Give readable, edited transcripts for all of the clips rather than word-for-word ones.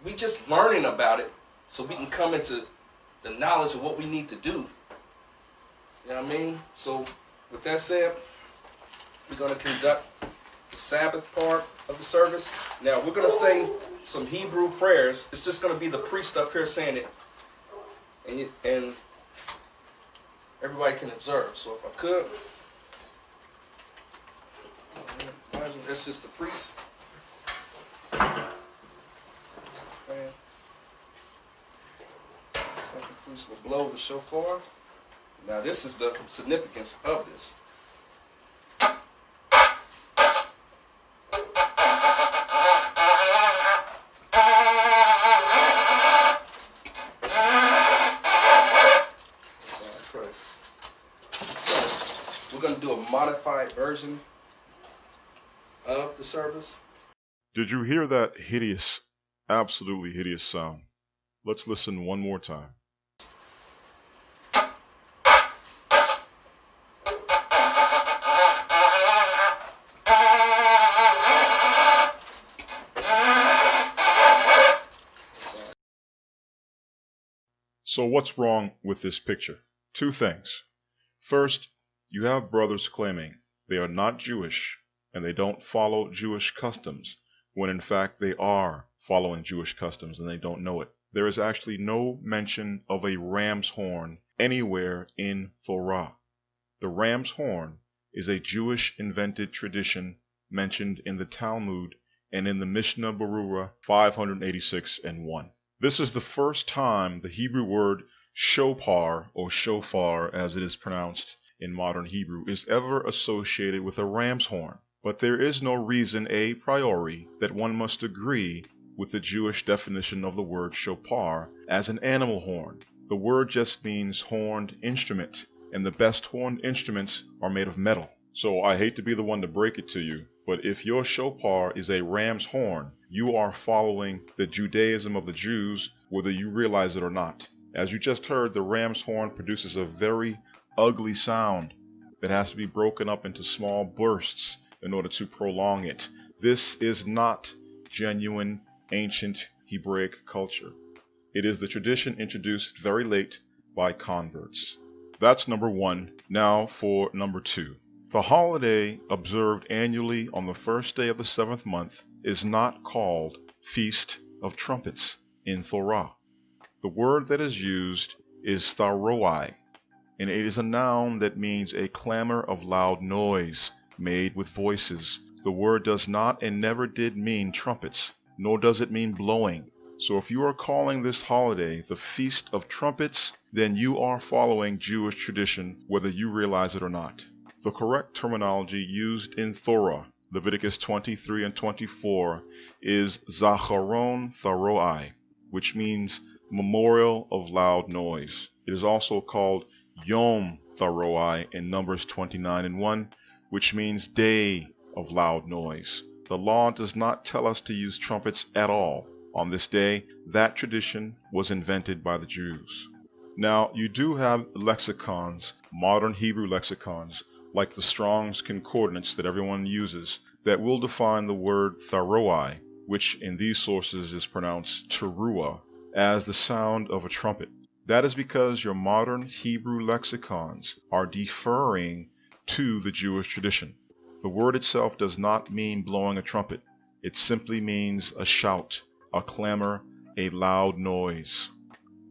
we just learning about it so we can come into the knowledge of what we need to do. You know what I mean? So with that said, we're going to conduct the Sabbath part of the service. Now we're going to say some Hebrew prayers. It's just going to be the priest up here saying it, and everybody can observe. So if I could, imagine that's just the priest. Second priest will blow the shofar. Now this is the significance of this. So we're going to do a modified version of the service. Did you hear that hideous, absolutely hideous sound? Let's listen one more time. So what's wrong with this picture? Two things. First, you have brothers claiming they are not Jewish and they don't follow Jewish customs, when in fact they are following Jewish customs and they don't know it. There is actually no mention of a ram's horn anywhere in Torah. The ram's horn is a Jewish invented tradition mentioned in the Talmud and in the Mishnah Berurah 586 and 1. This is the first time the Hebrew word shopar, or shofar as it is pronounced in modern Hebrew, is ever associated with a ram's horn. But there is no reason a priori that one must agree with the Jewish definition of the word shopar as an animal horn. The word just means horned instrument, and the best horned instruments are made of metal. So I hate to be the one to break it to you, but if your shofar is a ram's horn, you are following the Judaism of the Jews, whether you realize it or not. As you just heard, the ram's horn produces a very ugly sound that has to be broken up into small bursts in order to prolong it. This is not genuine ancient Hebraic culture. It is the tradition introduced very late by converts. That's number one. Now for number two. The holiday observed annually on the first day of the seventh month is not called Feast of Trumpets in Torah. The word that is used is tharoi, and it is a noun that means a clamor of loud noise made with voices. The word does not and never did mean trumpets, nor does it mean blowing. So if you are calling this holiday the Feast of Trumpets, then you are following Jewish tradition, whether you realize it or not. The correct terminology used in Torah, Leviticus 23 and 24, is Zacharon Tharoi, which means memorial of loud noise. It is also called Yom Tharoi in Numbers 29 and 1, which means day of loud noise. The law does not tell us to use trumpets at all. On this day, that tradition was invented by the Jews. Now, you do have lexicons, modern Hebrew lexicons, like the Strong's Concordance that everyone uses, that will define the word tharoi, which in these sources is pronounced teruah, as the sound of a trumpet. That is because your modern Hebrew lexicons are deferring to the Jewish tradition. The word itself does not mean blowing a trumpet. It simply means a shout, a clamor, a loud noise.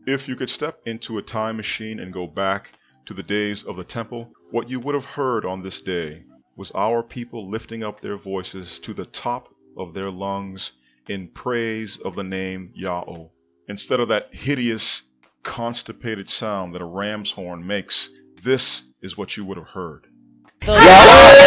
If you could step into a time machine and go back to the days of the temple, what you would have heard on this day was our people lifting up their voices to the top of their lungs in praise of the name Yahweh. Instead of that hideous, constipated sound that a ram's horn makes, this is what you would have heard. Yahweh!